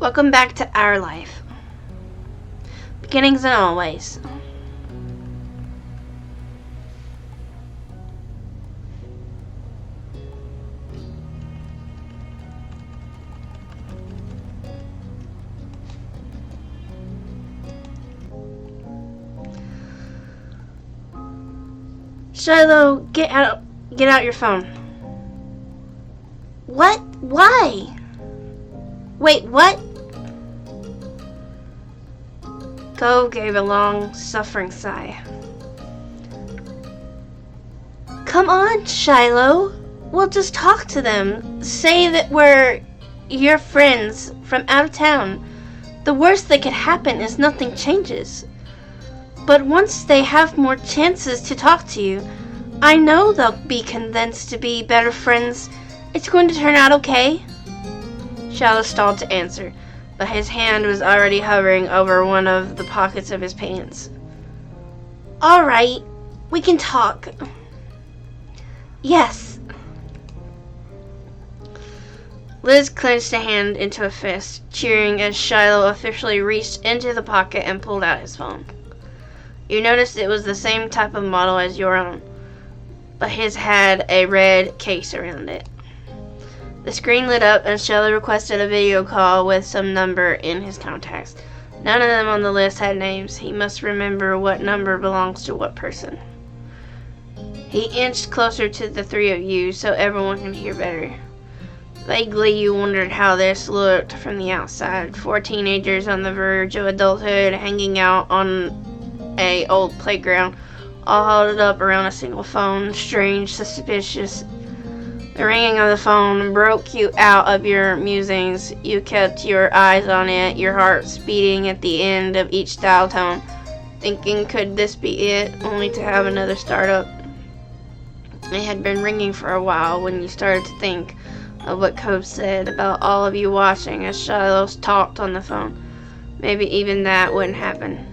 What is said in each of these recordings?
Welcome back to our life. Beginnings and always. Shiloh, get out your phone. What? Why? Wait, what? Cove gave a long, suffering sigh. Come on, Shiloh. We'll just talk to them. Say that we're your friends from out of town. The worst that could happen is nothing changes. But once they have more chances to talk to you, I know they'll be convinced to be better friends. It's going to turn out okay. Shiloh stalled to answer, but his hand was already hovering over one of the pockets of his pants. All right, we can talk. Yes. Liz clenched a hand into a fist, cheering as Shiloh officially reached into the pocket and pulled out his phone. You noticed it was the same type of model as your own, but his had a red case around it. The screen lit up and Shiloh requested a video call with some number in his contacts. None of them on the list had names. He must remember what number belongs to what person. He inched closer to the three of you so everyone can hear better. Vaguely, you wondered how this looked from the outside. 4 teenagers on the verge of adulthood hanging out on a old playground, all huddled up around a single phone. Strange, suspicious. The ringing of the phone broke you out of your musings. You kept your eyes on it, your heart beating at the end of each dial tone, thinking, could this be it, only to have another startup. It had been ringing for a while when you started to think of what Cove said about all of you watching as Shiloh talked on the phone. Maybe even that wouldn't happen.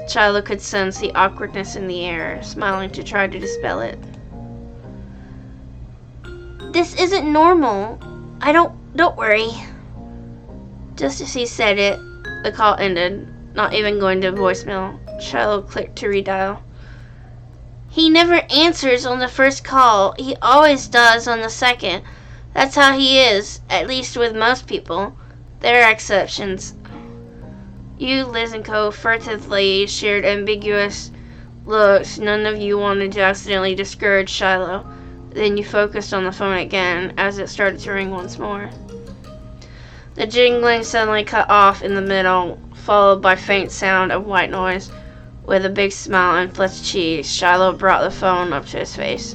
Shiloh could sense the awkwardness in the air, smiling to try to dispel it. This isn't normal. Don't worry. Just as he said it, the call ended, not even going to voicemail. Shiloh clicked to redial. He never answers on the first call. He always does on the second. That's how he is, at least with most people. There are exceptions. You, Liz, and Cove furtively shared ambiguous looks. None of you wanted to accidentally discourage Shiloh. Then you focused on the phone again as it started to ring once more. The jingling suddenly cut off in the middle, followed by faint sound of white noise. With a big smile on Fletch's cheeks, Shiloh brought the phone up to his face.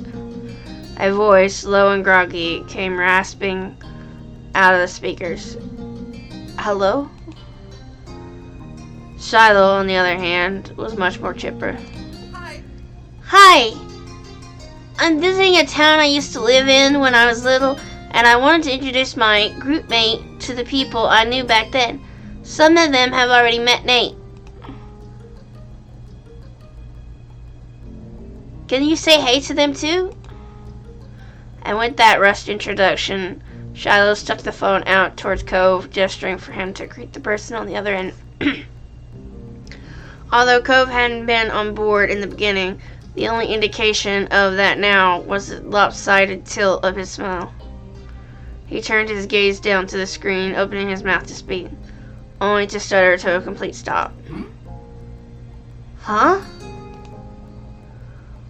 A voice, low and groggy, came rasping out of the speakers. Hello? Shiloh, on the other hand, was much more chipper. Hi! I'm visiting a town I used to live in when I was little, and I wanted to introduce my group mate to the people I knew back then. Some of them have already met Nate. Can you say hey to them too? And with that rushed introduction, Shiloh stuck the phone out towards Cove, gesturing for him to greet the person on the other end. Although Cove hadn't been on board in the beginning, the only indication of that now was the lopsided tilt of his smile. He turned his gaze down to the screen, opening his mouth to speak, only to stutter to a complete stop. Huh?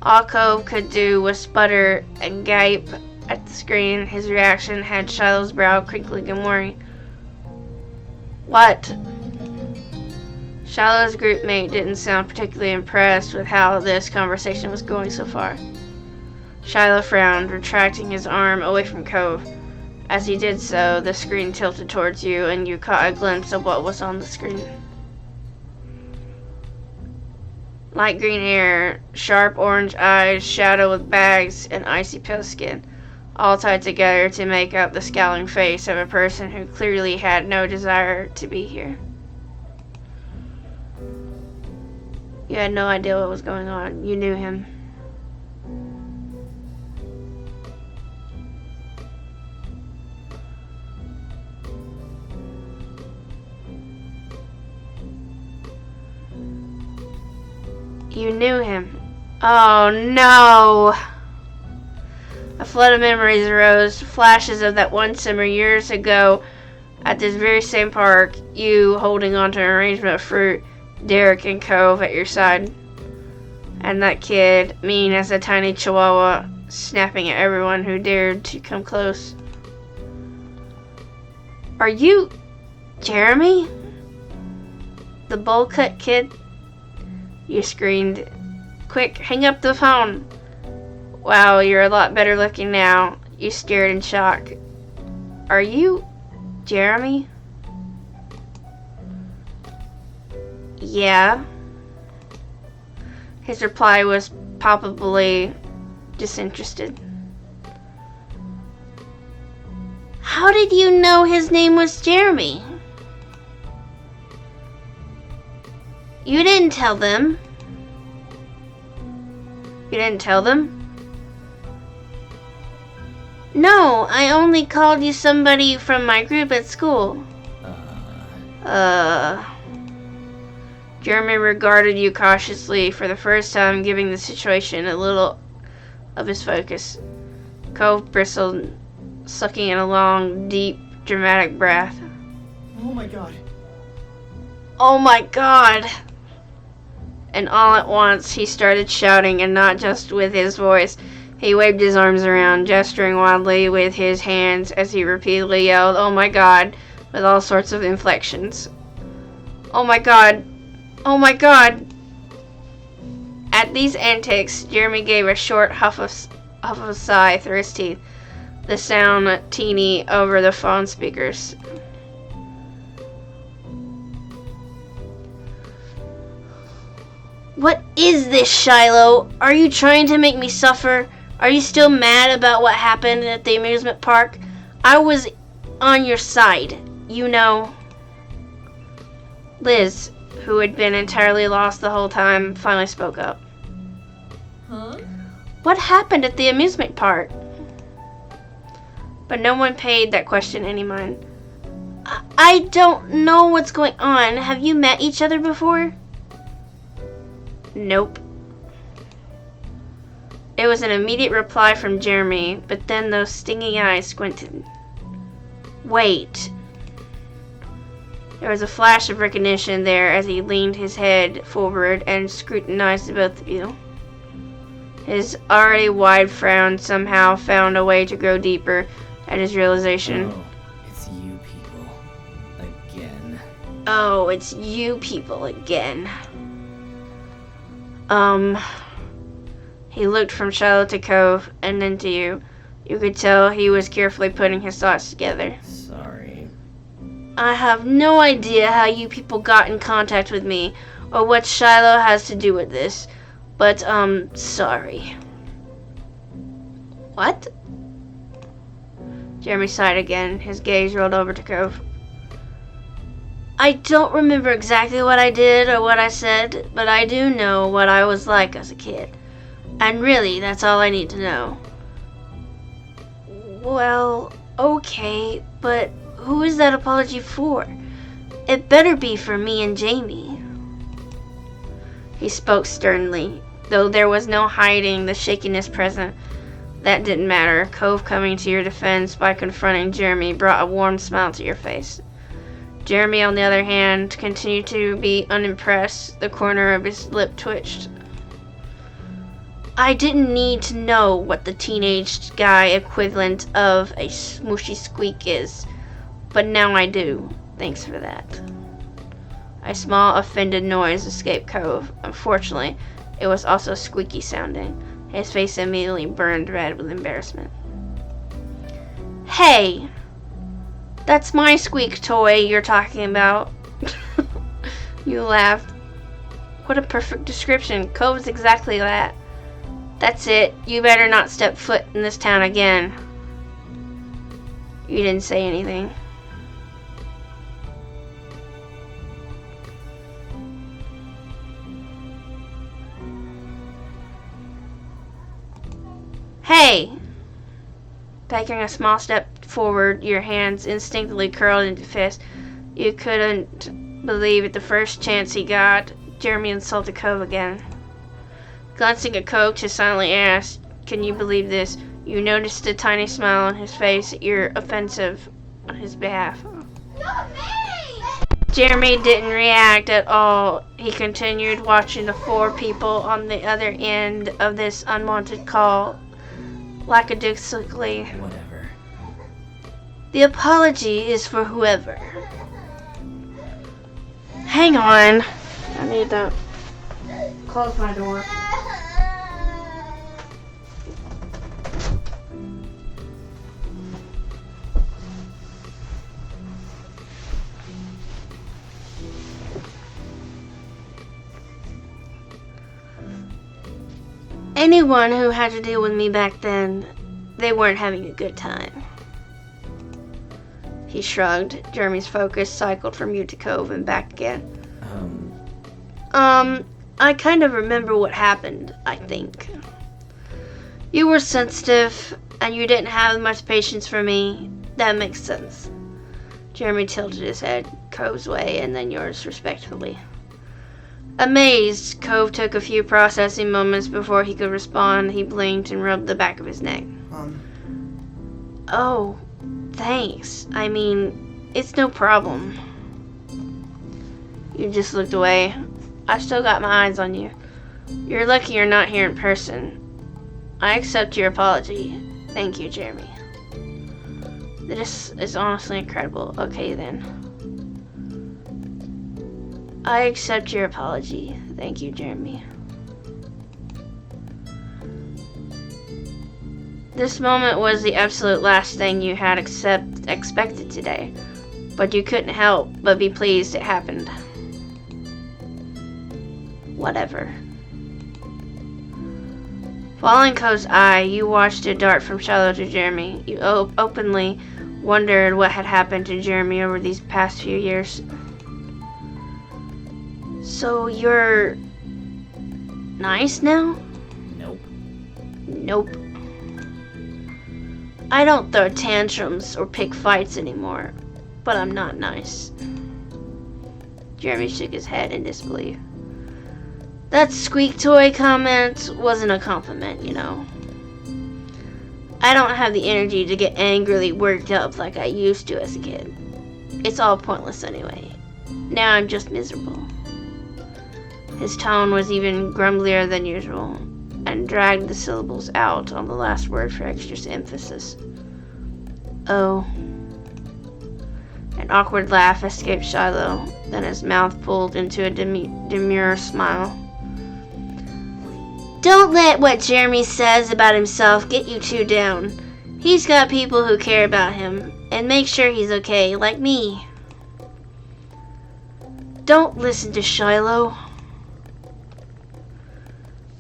All Cove could do was sputter and gape at the screen. His reaction had Shiloh's brow crinkling in worry. What? Shiloh's group mate didn't sound particularly impressed with how this conversation was going so far. Shiloh frowned, retracting his arm away from Cove. As he did so, the screen tilted towards you, and you caught a glimpse of what was on the screen. Light green hair, sharp orange eyes, shadow with bags, and icy pale skin, all tied together to make up the scowling face of a person who clearly had no desire to be here. You had no idea what was going on. You knew him. You knew him. Oh no! A flood of memories arose, flashes of that one summer years ago at this very same park, you holding onto an arrangement of fruit, Derek and Cove at your side, and that kid, mean as a tiny chihuahua, snapping at everyone who dared to come close. Are you Jeremy? The bowl-cut kid? You screamed. Quick, hang up the phone. Wow, you're a lot better looking now. You stared in shock. Are you Jeremy? Yeah. His reply was palpably disinterested. How did you know his name was Jeremy? You didn't tell them. You didn't tell them? No, I only called you somebody from my group at school. Jeremy regarded you cautiously for the first time, giving the situation a little of his focus. Cove bristled, sucking in a long, deep, dramatic breath. Oh my god. Oh my god! And all at once, he started shouting, and not just with his voice. He waved his arms around, gesturing wildly with his hands as he repeatedly yelled, "Oh my god," with all sorts of inflections. Oh my god. Oh my god. At these antics, Jeremy gave a short huff of a sigh through his teeth, the sound teeny over the phone speakers. What is this, Shiloh? Are you trying to make me suffer? Are you still mad about what happened at the amusement park? I was on your side, you know. Liz, who had been entirely lost the whole time, finally spoke up. Huh? What happened at the amusement park? But no one paid that question any mind. I don't know what's going on. Have you met each other before? Nope. It was an immediate reply from Jeremy, but then those stinging eyes squinted. Wait. There was a flash of recognition there as he leaned his head forward and scrutinized the both of you. His already wide frown somehow found a way to grow deeper at his realization. Oh, it's you people. Again. Oh, it's you people again. He looked from Shiloh to Cove and then to you. You could tell he was carefully putting his thoughts together. Sorry. I have no idea how you people got in contact with me or what Shiloh has to do with this, but, sorry. What? Jeremy sighed again. His gaze rolled over to Cove. I don't remember exactly what I did or what I said, but I do know what I was like as a kid. And really, that's all I need to know. Well, okay, but who is that apology for? It better be for me and Jamie. He spoke sternly, though there was no hiding the shakiness present. That didn't matter. Cove coming to your defense by confronting Jeremy brought a warm smile to your face. Jeremy, on the other hand, continued to be unimpressed. The corner of his lip twitched. I didn't need to know what the teenage guy equivalent of a smooshy squeak is, but now I do. Thanks for that. A small offended noise escaped Cove. Unfortunately, it was also squeaky sounding. His face immediately burned red with embarrassment. Hey! That's my squeak toy you're talking about. You laughed. What a perfect description. Cove's exactly that. That's it. You better not step foot in this town again. You didn't say anything. Hey! Taking a small step forward, your hands instinctively curled into fists. You couldn't believe at the first chance he got, Jeremy insulted Cove again. Glancing at Cove to silently ask, "Can you believe this?" You noticed a tiny smile on his face. You're offensive on his behalf. Jeremy didn't react at all. He continued watching the 4 people on the other end of this unwanted call, lackadaisically. Whatever. The apology is for whoever. Hang on. I need to close my door. Anyone who had to deal with me back then, they weren't having a good time. He shrugged. Jeremy's focus cycled from you to Cove and back again. I kind of remember what happened, I think. You were sensitive, and you didn't have much patience for me. That makes sense. Jeremy tilted his head Cove's way and then yours respectfully. Amazed, Cove took a few processing moments before he could respond. He blinked and rubbed the back of his neck. Oh, thanks. I mean, it's no problem. You just looked away. I still got my eyes on you. You're lucky you're not here in person. I accept your apology. Thank you, Jeremy. This is honestly incredible. Okay, then. I accept your apology. Thank you, Jeremy. This moment was the absolute last thing you had expected today, but you couldn't help but be pleased it happened. Whatever. Following Cove's eye, you watched it dart from Shiloh to Jeremy. You openly wondered what had happened to Jeremy over these past few years. So you're nice now? Nope. Nope. I don't throw tantrums or pick fights anymore, but I'm not nice. Jeremy shook his head in disbelief. That squeak toy comment wasn't a compliment, you know. I don't have the energy to get angrily worked up like I used to as a kid. It's all pointless anyway. Now I'm just miserable. His tone was even grumblier than usual, and dragged the syllables out on the last word for extra emphasis. Oh. An awkward laugh escaped Shiloh, then his mouth pulled into a demure smile. Don't let what Jeremy says about himself get you too down. He's got people who care about him, and make sure he's okay, like me. Don't listen to Shiloh.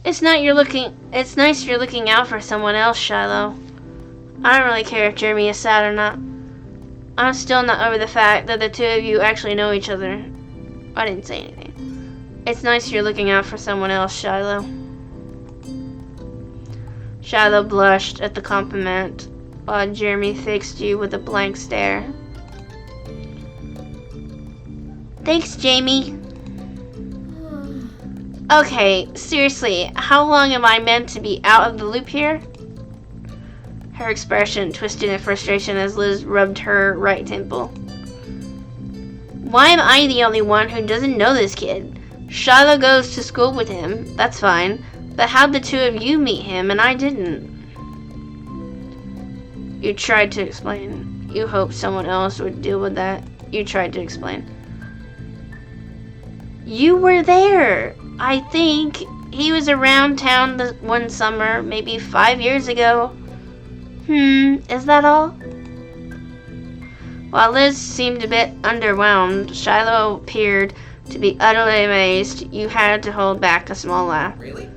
It's nice you're looking out for someone else, Shiloh. I don't really care if Jeremy is sad or not. I'm still not over the fact that the two of you actually know each other. I didn't say anything. It's nice you're looking out for someone else, Shiloh. Shiloh blushed at the compliment, while Jeremy fixed you with a blank stare. Thanks, Jamie. Okay, seriously, how long am I meant to be out of the loop here? Her expression twisted in frustration as Liz rubbed her right temple. Why am I the only one who doesn't know this kid? Shiloh goes to school with him, that's fine, but how'd the two of you meet him and I didn't? You tried to explain. You hoped someone else would deal with that. You tried to explain. You were there, I think. He was around town one summer, maybe 5 years ago. Is that all? While Liz seemed a bit underwhelmed, Shiloh appeared to be utterly amazed. You had to hold back a small laugh. Really?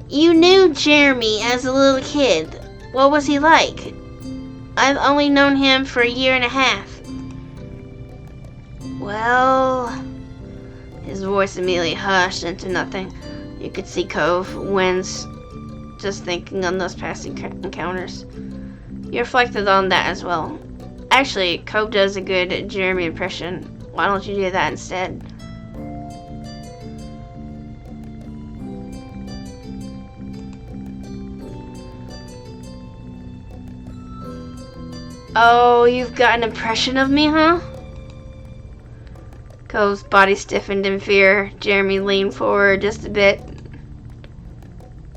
You knew Jeremy as a little kid. What was he like? I've only known him for 1.5 years. Well... His voice immediately hushed into nothing. You could see Cove wince just thinking on those past encounters. You reflected on that as well. Actually, Cove does a good Jeremy impression. Why don't you do that instead? Oh, you've got an impression of me, huh? Cove's body stiffened in fear. Jeremy leaned forward just a bit.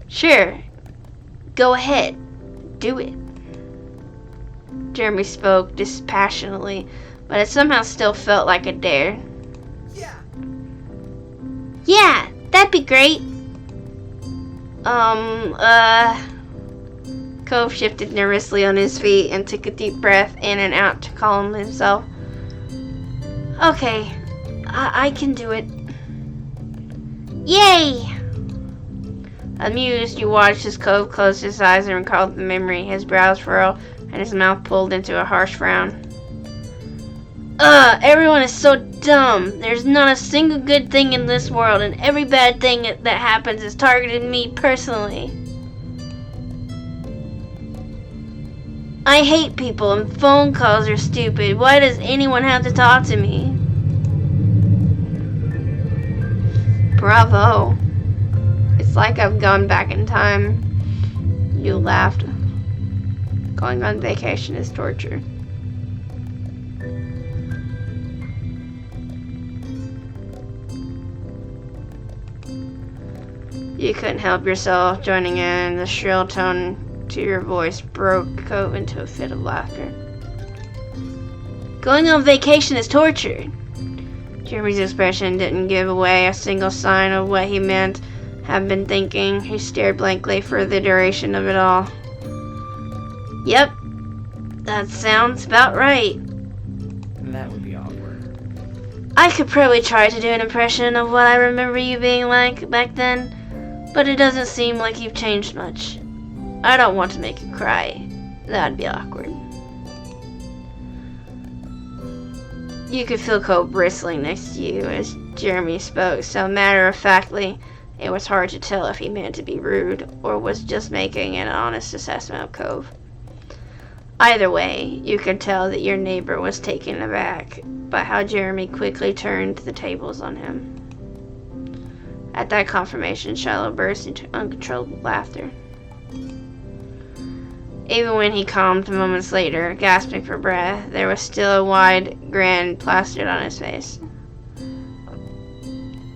Sure. Go ahead. Do it. Jeremy spoke dispassionately, but it somehow still felt like a dare. Yeah, that'd be great. Cove shifted nervously on his feet and took a deep breath in and out to calm himself. Okay, I can do it. Yay! Amused, you watched as Cove closed his eyes and recalled the memory, his brows furrowed and his mouth pulled into a harsh frown. Everyone is so dumb. There's not a single good thing in this world, and every bad thing that happens is targeted me personally. I hate people, and phone calls are stupid. Why does anyone have to talk to me? Bravo. It's like I've gone back in time. You laughed. Going on vacation is torture. You couldn't help yourself joining in. The shrill tone to your voice broke Cove into a fit of laughter. Going on vacation is torture. Jeremy's expression didn't give away a single sign of what he meant have been thinking. He stared blankly for the duration of it all. Yep, that sounds about right. That would be awkward. I could probably try to do an impression of what I remember you being like back then, but it doesn't seem like you've changed much. I don't want to make you cry. That'd be awkward. You could feel Cove bristling next to you as Jeremy spoke so matter-of-factly it was hard to tell if he meant to be rude or was just making an honest assessment of Cove. Either way, you could tell that your neighbor was taken aback by how Jeremy quickly turned the tables on him. At that confirmation, Shiloh burst into uncontrollable laughter. Even when he calmed moments later, gasping for breath, there was still a wide grin plastered on his face.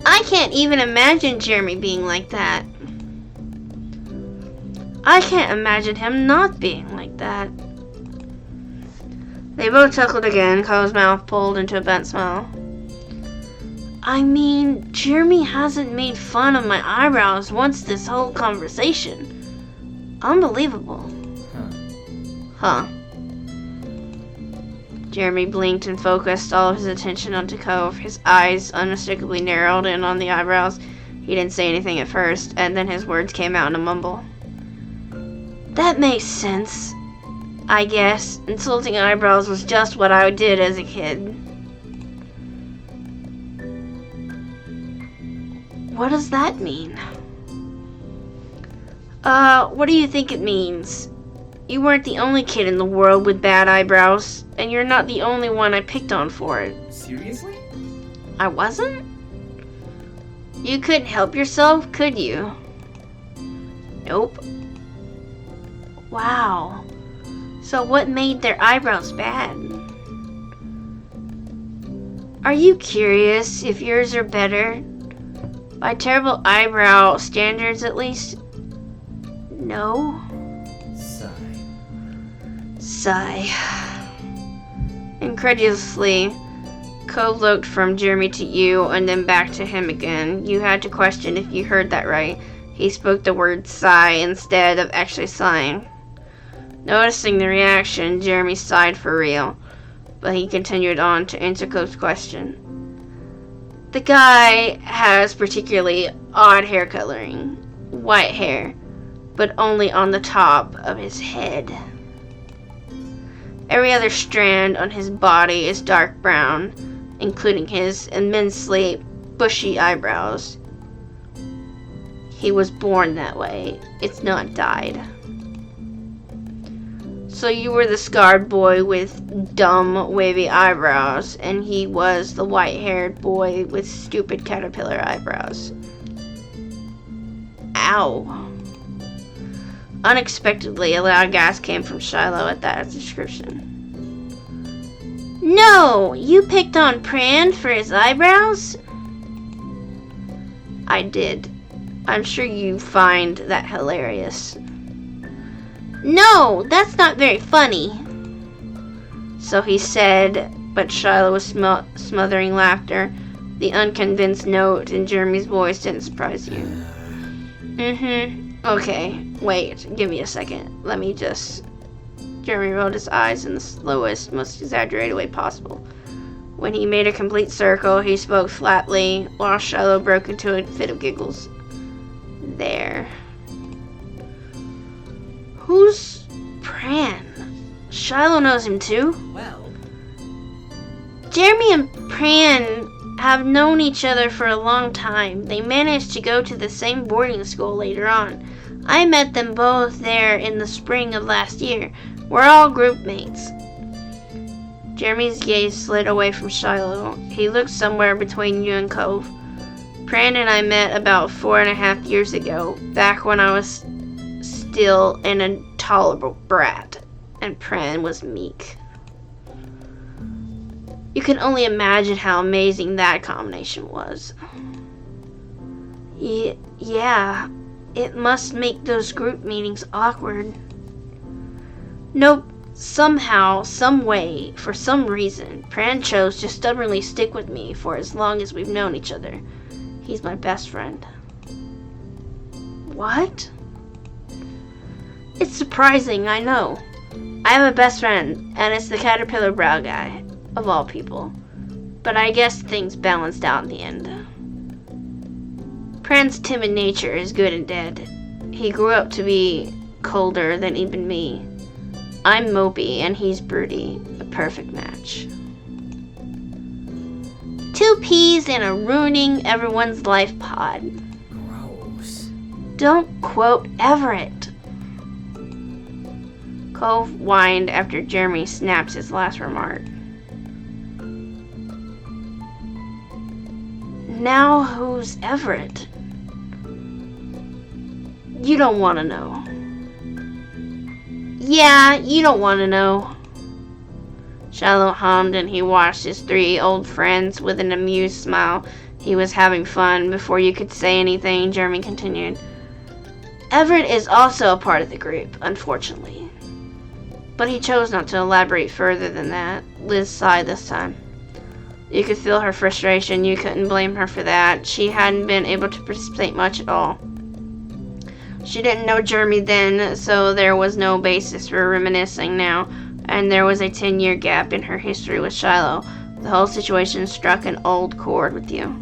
I can't even imagine Jeremy being like that. I can't imagine him not being like that. They both chuckled again, Cole's mouth pulled into a bent smile. I mean, Jeremy hasn't made fun of my eyebrows once this whole conversation. Unbelievable. Huh. Jeremy blinked and focused all of his attention onto Cove. His eyes unmistakably narrowed in on the eyebrows. He didn't say anything at first, and then his words came out in a mumble. That makes sense. I guess insulting eyebrows was just what I did as a kid. What does that mean? What do you think it means? You weren't the only kid in the world with bad eyebrows, and you're not the only one I picked on for it. Seriously? I wasn't? You couldn't help yourself, could you? Nope. Wow. So what made their eyebrows bad? Are you curious if yours are better? By terrible eyebrow standards, at least? No. Sigh. Incredulously, Cove looked from Jeremy to you and then back to him again. You had to question if you heard that right. He spoke the word sigh instead of actually sighing. Noticing the reaction, Jeremy sighed for real, but he continued on to answer Cove's question. The guy has particularly odd hair coloring, white hair, but only on the top of his head. Every other strand on his body is dark brown, including his immensely bushy eyebrows. He was born that way. It's not dyed. So you were the scarred boy with dumb, wavy eyebrows, and he was the white-haired boy with stupid caterpillar eyebrows. Ow. Unexpectedly, a loud gasp came from Shiloh at that description. No! You picked on Pran for his eyebrows? I did. I'm sure you find that hilarious. No! That's not very funny. So he said, but Shiloh was smothering laughter. The unconvinced note in Jeremy's voice didn't surprise you. Okay, wait, give me a second. Let me just... Jeremy rolled his eyes in the slowest, most exaggerated way possible. When he made a complete circle, he spoke flatly, while Shiloh broke into a fit of giggles. There. Who's Pran? Shiloh knows him too? Well, Jeremy and Pran have known each other for a long time. They managed to go to the same boarding school later on. I met them both there in the spring of last year. We're all group mates. Jeremy's gaze slid away from Shiloh. He looked somewhere between you and Cove. Pran and I met about 4.5 years ago, back when I was still an intolerable brat, and Pran was meek. You can only imagine how amazing that combination was. Yeah, it must make those group meetings awkward. Nope, somehow, some way, for some reason, Pran chose to stubbornly stick with me for as long as we've known each other. He's my best friend. What? It's surprising, I know. I have a best friend, and it's the caterpillar brow guy, of all people. But I guess things balanced out in the end. Pran's timid nature is good and dead. He grew up to be colder than even me. I'm mopey and he's broody. A perfect match. 2 peas in a ruining everyone's life pod. gross. Don't quote Everett. Cove whined after Jeremy snapped his last remark. Now who's Everett? You don't want to know. Yeah, you don't want to know. Shiloh hummed and he watched his 3 old friends with an amused smile. He was having fun. Before you could say anything, Jeremy continued. Everett is also a part of the group, unfortunately. But he chose not to elaborate further than that. Liz sighed this time. You could feel her frustration. You couldn't blame her for that. She hadn't been able to participate much at all. She didn't know Jeremy then, so there was no basis for reminiscing now, and there was a 10-year gap in her history with Shiloh. The whole situation struck an old chord with you.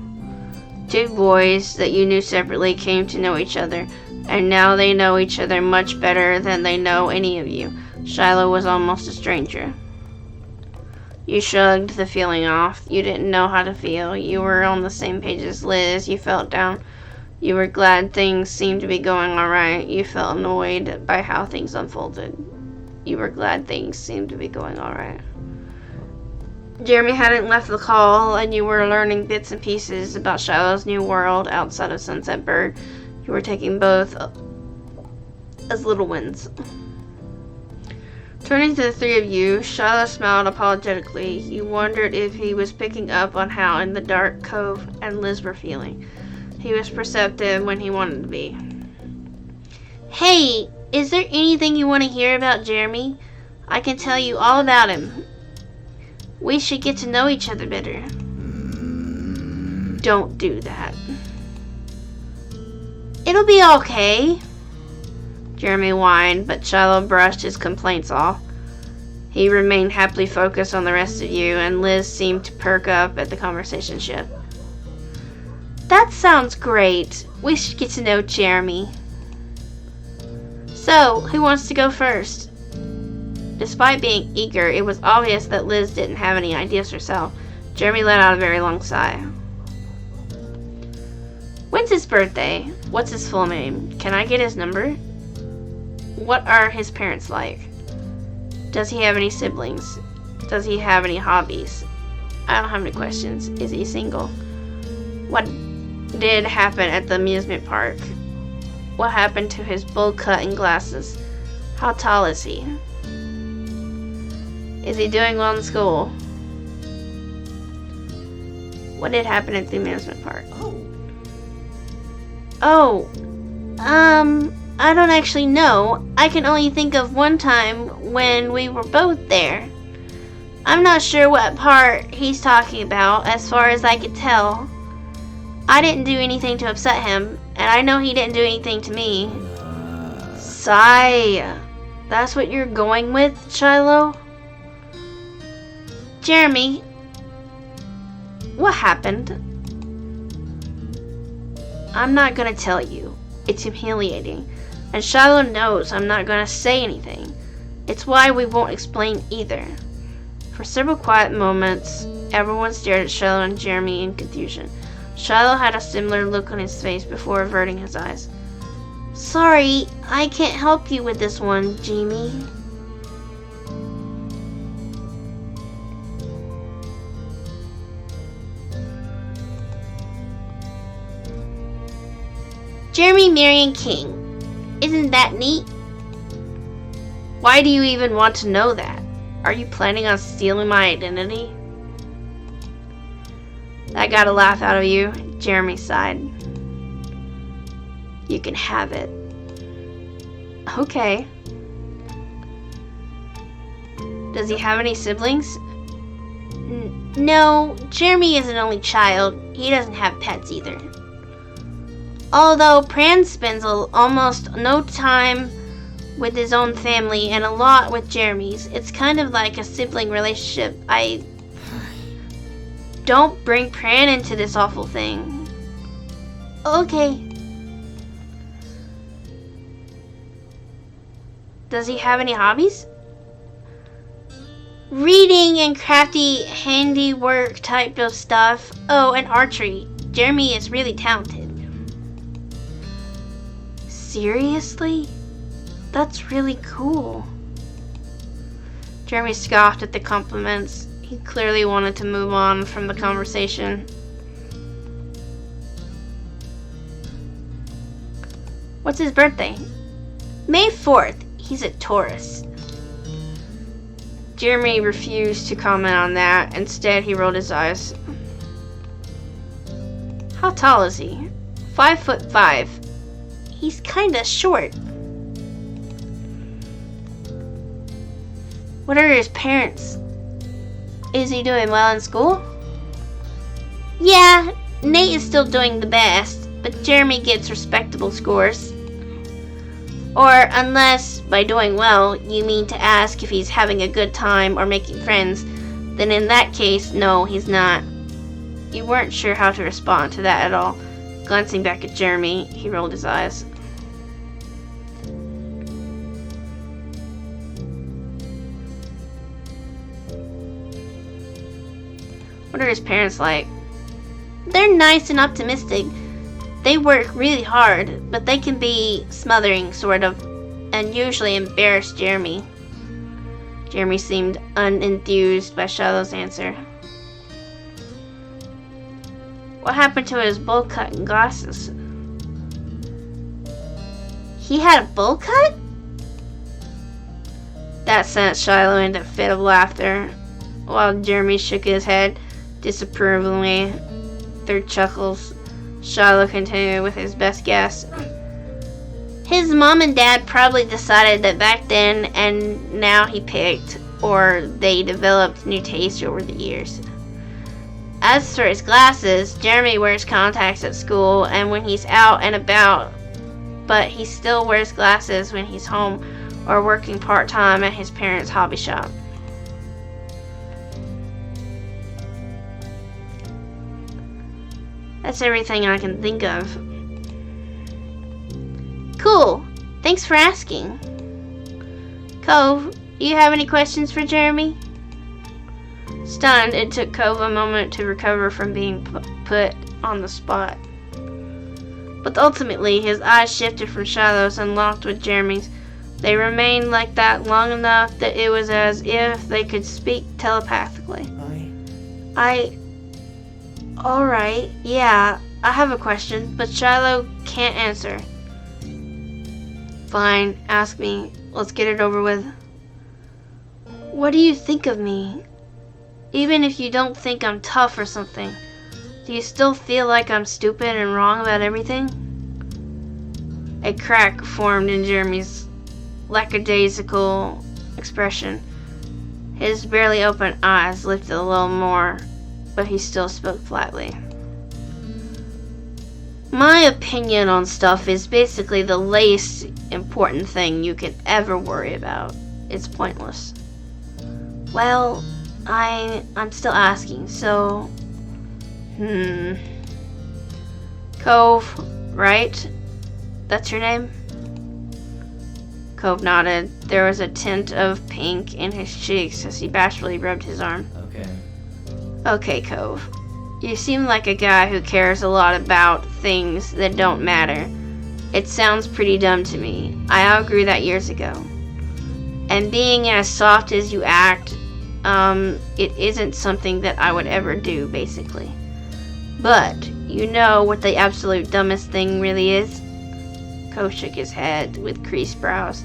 2 boys that you knew separately came to know each other, and now they know each other much better than they know any of you. Shiloh was almost a stranger. You shrugged the feeling off. You didn't know how to feel. You were on the same page as Liz. You felt down. You were glad things seemed to be going alright. You felt annoyed by how things unfolded. You were glad things seemed to be going alright. Jeremy hadn't left the call, and you were learning bits and pieces about Shiloh's new world outside of Sunset Bird. You were taking both as little wins. Turning to the 3 of you, Shiloh smiled apologetically. You wondered if he was picking up on how in the dark Cove and Liz were feeling. He was perceptive when he wanted to be. Hey, is there anything you want to hear about Jeremy? I can tell you all about him. We should get to know each other better. Don't do that. It'll be okay. Jeremy whined, but Shiloh brushed his complaints off. He remained happily focused on the rest of you, and Liz seemed to perk up at the conversation shift. That sounds great. We should get to know Jeremy. So, who wants to go first? Despite being eager, it was obvious that Liz didn't have any ideas herself. Jeremy let out a very long sigh. When's his birthday? What's his full name? Can I get his number? What are his parents like? Does he have any siblings? Does he have any hobbies? I don't have any questions. Is he single? What did happen at the amusement park? What happened to his bowl cut and glasses? How tall is he? Is he doing well in school? What did happen at the amusement park? Oh. I don't actually know. I can only think of one time when we were both there. I'm not sure what part he's talking about, as far as I could tell. I didn't do anything to upset him, and I know he didn't do anything to me. Sigh. That's what you're going with, Shiloh? Jeremy, what happened? I'm not gonna tell you. It's humiliating. And Shiloh knows I'm not gonna say anything. It's why we won't explain either. For several quiet moments, everyone stared at Shiloh and Jeremy in confusion. Shiloh had a similar look on his face before averting his eyes. Sorry, I can't help you with this one, Jamie. Jeremy Marion King. Isn't that neat? Why do you even want to know that? Are you planning on stealing my identity? That got a laugh out of you, Jeremy sighed. You can have it. Okay. Does he have any siblings? No, Jeremy is an only child. He doesn't have pets either. Although Pran spends almost no time with his own family and a lot with Jeremy's, it's kind of like a sibling relationship. Don't bring Pran into this awful thing. Okay. Does he have any hobbies? Reading and crafty handiwork type of stuff. Oh, and archery. Jeremy is really talented. Seriously? That's really cool. Jeremy scoffed at the compliments. He clearly wanted to move on from the conversation. What's his birthday? May 4th. He's a Taurus. Jeremy refused to comment on that. Instead, he rolled his eyes. How tall is he? 5'5". He's kinda short. What are his parents? Is he doing well in school? Yeah, Nate is still doing the best, but Jeremy gets respectable scores. Or unless, by doing well, you mean to ask if he's having a good time or making friends, then in that case, no, he's not. You weren't sure how to respond to that at all. Glancing back at Jeremy, he rolled his eyes. What are his parents like? They're nice and optimistic. They work really hard, but they can be smothering, sort of, and usually embarrass Jeremy. Jeremy seemed unenthused by Shiloh's answer. What happened to his bowl cut and glasses? He had a bowl cut? That sent Shiloh into a fit of laughter, while Jeremy shook his head disapprovingly. Through chuckles, Shiloh continued with his best guess. His mom and dad probably decided that back then and now he picked, or they developed new tastes over the years. As for his glasses, Jeremy wears contacts at school and when he's out and about, but he still wears glasses when he's home or working part-time at his parents' hobby shop. That's everything I can think of. Cool. Thanks for asking. Cove, do you have any questions for Jeremy? Stunned, it took Cove a moment to recover from being put on the spot. But ultimately, his eyes shifted from Shiloh's and locked with Jeremy's. They remained like that long enough that it was as if they could speak telepathically. Alright, yeah, I have a question, but Shiloh can't answer. Fine, ask me. Let's get it over with. What do you think of me? Even if you don't think I'm tough or something, Do you still feel like I'm stupid and wrong about everything? A crack formed in Jeremy's lackadaisical expression. His barely open eyes lifted a little more, but he still spoke flatly. My opinion on stuff is basically the least important thing you could ever worry about. It's pointless. Well, I'm still asking, so... Cove, right? That's your name? Cove nodded. There was a tint of pink in his cheeks as he bashfully rubbed his arm. Okay. Okay, Cove. You seem like a guy who cares a lot about things that don't matter. It sounds pretty dumb to me. I outgrew that years ago. And being as soft as you act, it isn't something that I would ever do, basically. But, you know what the absolute dumbest thing really is? Cove shook his head with creased brows.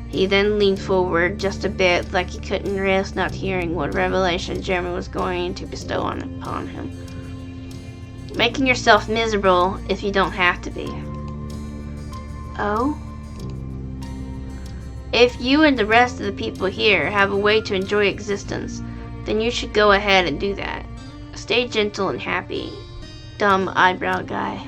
He then leaned forward just a bit, like he couldn't risk not hearing what revelation Jeremy was going to bestow upon him. Making yourself miserable if you don't have to be. Oh? If you and the rest of the people here have a way to enjoy existence, then you should go ahead and do that. Stay gentle and happy, dumb eyebrow guy.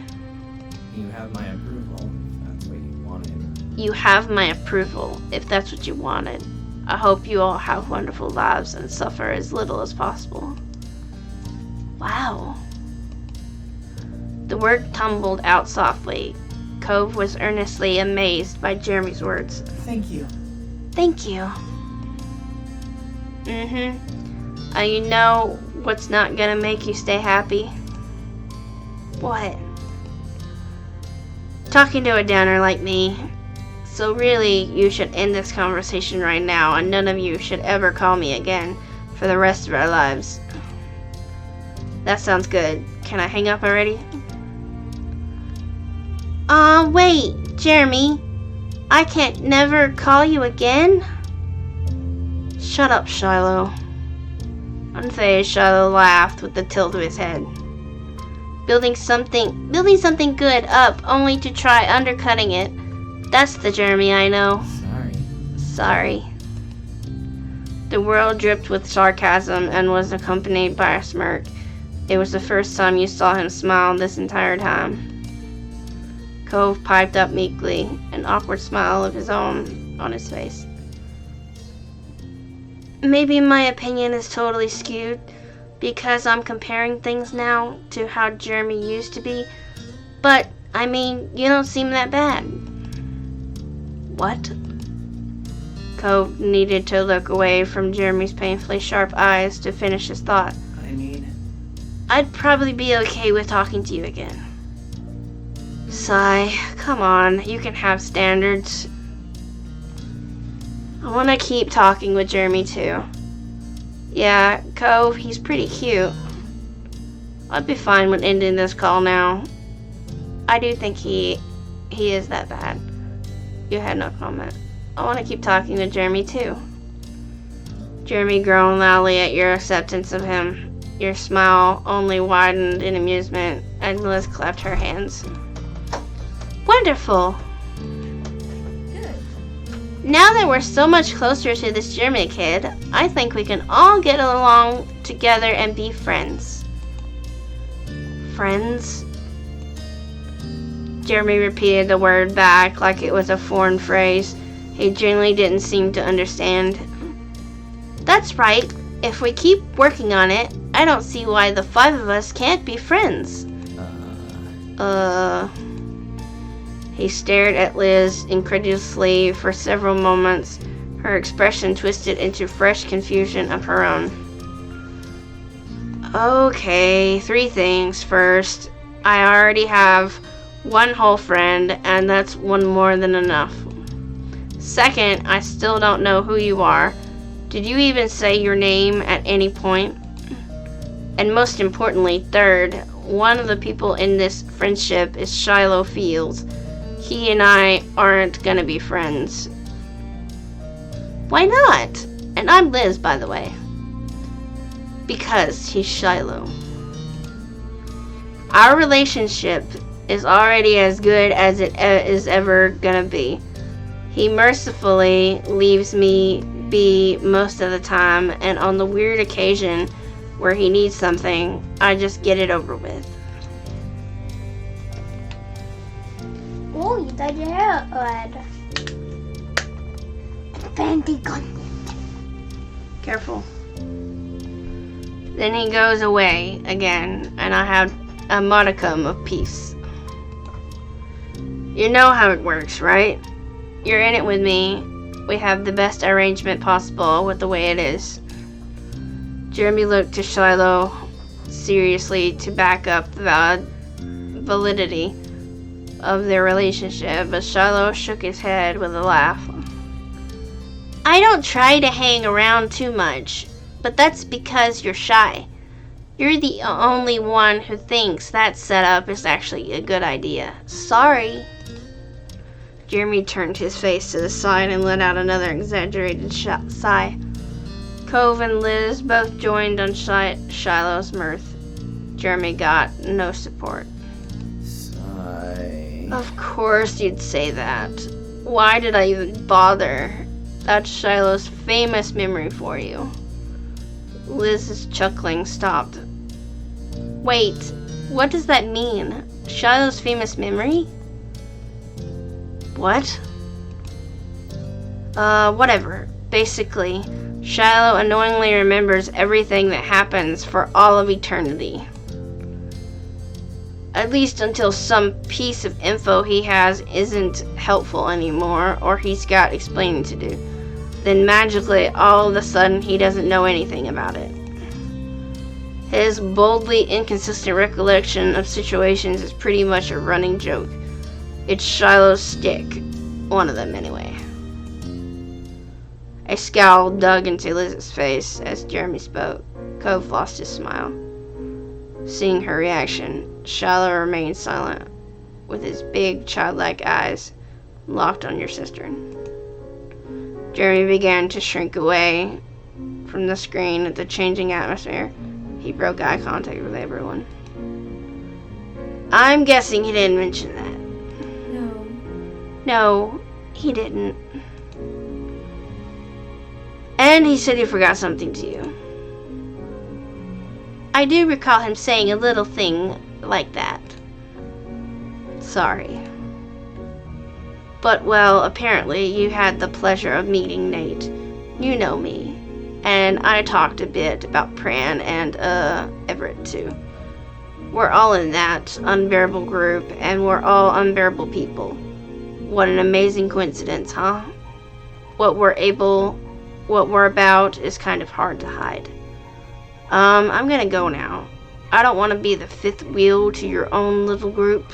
You have my approval, if that's what you wanted. You have my approval, if that's what you wanted. I hope you all have wonderful lives and suffer as little as possible. Wow. The word tumbled out softly. Cove was earnestly amazed by Jeremy's words. Thank you. Thank you. You know what's not gonna make you stay happy? What? Talking to a downer like me. So really, you should end this conversation right now, and none of you should ever call me again for the rest of our lives. That sounds good. Can I hang up already? Wait, Jeremy. I can't never call you again? Shut up, Shiloh. Unfazed, Shiloh laughed with a tilt of his head. Building something good up only to try undercutting it. That's the Jeremy I know. Sorry. The world dripped with sarcasm and was accompanied by a smirk. It was the first time you saw him smile this entire time. Cove piped up meekly, an awkward smile of his own on his face. Maybe my opinion is totally skewed because I'm comparing things now to how Jeremy used to be, but I mean, you don't seem that bad. What? Cove needed to look away from Jeremy's painfully sharp eyes to finish his thought. I'd probably be okay with talking to you again. Sigh, come on, you can have standards. I want to keep talking with Jeremy too. Yeah, Cove, he's pretty cute. I'd be fine with ending this call now. I do think he is that bad. You had no comment. I want to keep talking with Jeremy too. Jeremy groaned loudly at your acceptance of him. Your smile only widened in amusement, and Liz clapped her hands. Wonderful! Good. Now that we're so much closer to this Jeremy kid, I think we can all get along together and be friends. Friends? Jeremy repeated the word back like it was a foreign phrase he genuinely didn't seem to understand. That's right. If we keep working on it, I don't see why the five of us can't be friends. He stared at Liz incredulously for several moments, her expression twisted into fresh confusion of her own. Okay, 3 things. First, I already have one whole friend, and that's one more than enough. Second, I still don't know who you are. Did you even say your name at any point? And most importantly, third, one of the people in this friendship is Shiloh Fields. He and I aren't gonna be friends. Why not? And I'm Liz, by the way. Because he's Shiloh. Our relationship is already as good as it is ever gonna be. He mercifully leaves me be most of the time, and on the weird occasion where he needs something, I just get it over with. Oh, you dyed your hair red. Fancy gun. Careful. Then he goes away again, and I have a modicum of peace. You know how it works, right? You're in it with me. We have the best arrangement possible with the way it is. Jeremy looked to Shiloh seriously to back up the validity of their relationship, but Shiloh shook his head with a laugh. I don't try to hang around too much, but that's because you're shy. You're the only one who thinks that setup is actually a good idea. Sorry. Jeremy turned his face to the side and let out another exaggerated sigh. Cove and Liz both joined on Shiloh's mirth. Jeremy got no support. Sigh. Of course you'd say that. Why did I even bother? That's Shiloh's famous memory for you. Liz's chuckling stopped. Wait, what does that mean? Shiloh's famous memory? What? Whatever. Basically, Shiloh annoyingly remembers everything that happens for all of eternity. At least until some piece of info he has isn't helpful anymore, or he's got explaining to do. Then magically, all of a sudden, he doesn't know anything about it. His boldly inconsistent recollection of situations is pretty much a running joke. It's Shiloh's stick. One of them, anyway. A scowl dug into Liz's face as Jeremy spoke. Cove lost his smile. Seeing her reaction, Shiloh remained silent, with his big, childlike eyes locked on your sister. Jeremy began to shrink away from the screen at the changing atmosphere. He broke eye contact with everyone. I'm guessing he didn't mention that. No. No, he didn't. And he said he forgot something to you. I do recall him saying a little thing like that. Sorry. But, well, apparently you had the pleasure of meeting Nate. You know me. And I talked a bit about Pran and, Everett, too. We're all in that unbearable group, and we're all unbearable people. What an amazing coincidence, huh? What we're about is kind of hard to hide. I'm gonna go now. I don't want to be the fifth wheel to your own little group.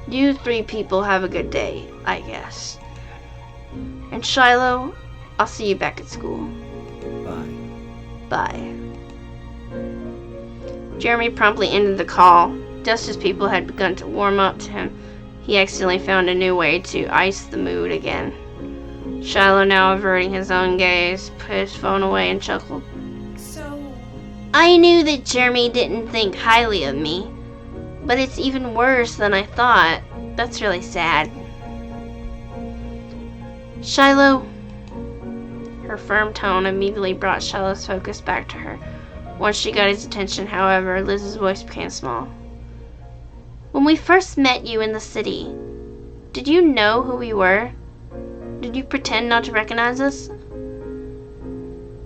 You three people have a good day, I guess. And Shiloh, I'll see you back at school. Bye. Bye. Jeremy promptly ended the call. Just as people had begun to warm up to him, he accidentally found a new way to ice the mood again. Shiloh, now averting his own gaze, put his phone away and chuckled. So, I knew that Jeremy didn't think highly of me, but it's even worse than I thought. That's really sad. Shiloh. Her firm tone immediately brought Shiloh's focus back to her. Once she got his attention, however, Liz's voice became small. When we first met you in the city, did you know who we were? Did you pretend not to recognize us?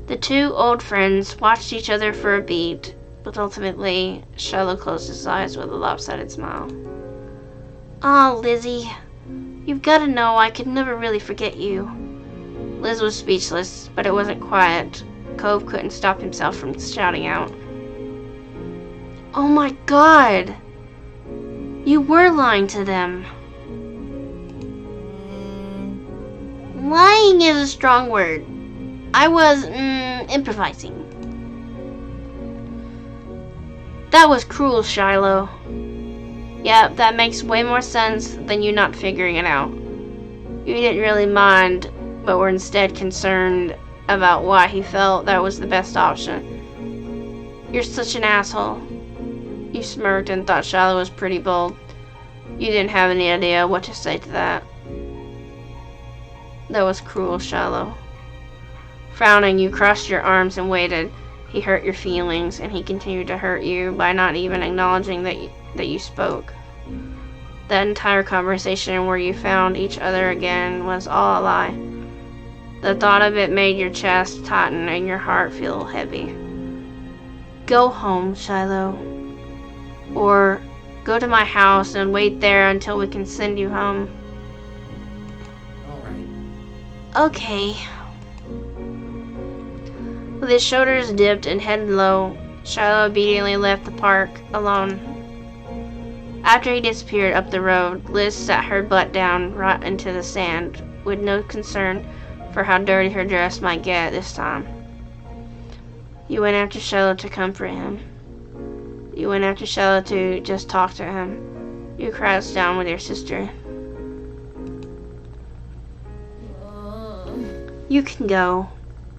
The two old friends watched each other for a beat, but ultimately, Shiloh closed his eyes with a lopsided smile. Oh, Lizzie, you've got to know I could never really forget you. Liz was speechless, but it wasn't quiet. Cove couldn't stop himself from shouting out. Oh my God! You were lying to them. Lying is a strong word. I was, improvising. That was cruel, Shiloh. Yeah, that makes way more sense than you not figuring it out. You didn't really mind, but were instead concerned about why he felt that was the best option. You're such an asshole. You smirked and thought Shiloh was pretty bold. You didn't have any idea what to say to that. That was cruel, Shiloh. Frowning, you crossed your arms and waited. He hurt your feelings, and he continued to hurt you by not even acknowledging that you spoke. That entire conversation where you found each other again was all a lie. The thought of it made your chest tighten and your heart feel heavy. Go home, Shiloh. Or go to my house and wait there until we can send you home. Alright. Okay. With his shoulders dipped and head low, Shiloh obediently left the park alone. After he disappeared up the road, Liz sat her butt down right into the sand, with no concern for how dirty her dress might get this time. You went after Shiloh to comfort him. You went after Shiloh to just talk to him. You crouched down with your sister. You can go.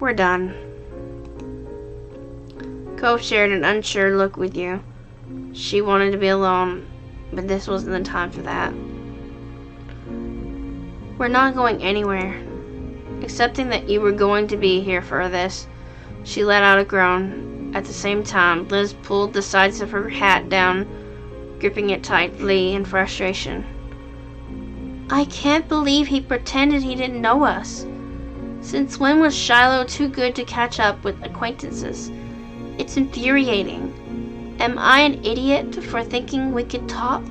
We're done. Cove shared an unsure look with you. She wanted to be alone, but this wasn't the time for that. We're not going anywhere. Accepting that you were going to be here for this, she let out a groan. At the same time, Liz pulled the sides of her hat down, gripping it tightly in frustration. I can't believe he pretended he didn't know us. Since when was Shiloh too good to catch up with acquaintances? It's infuriating. Am I an idiot for thinking we could talk?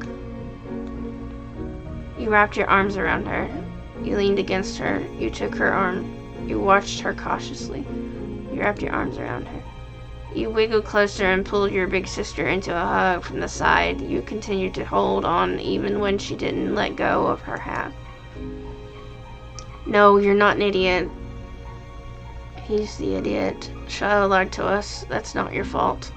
You wrapped your arms around her. You leaned against her. You took her arm. You watched her cautiously. You wrapped your arms around her. You wiggled closer and pulled your big sister into a hug from the side. You continued to hold on even when she didn't let go of her hat. No, you're not an idiot. He's the idiot. Shiloh lied to us. That's not your fault.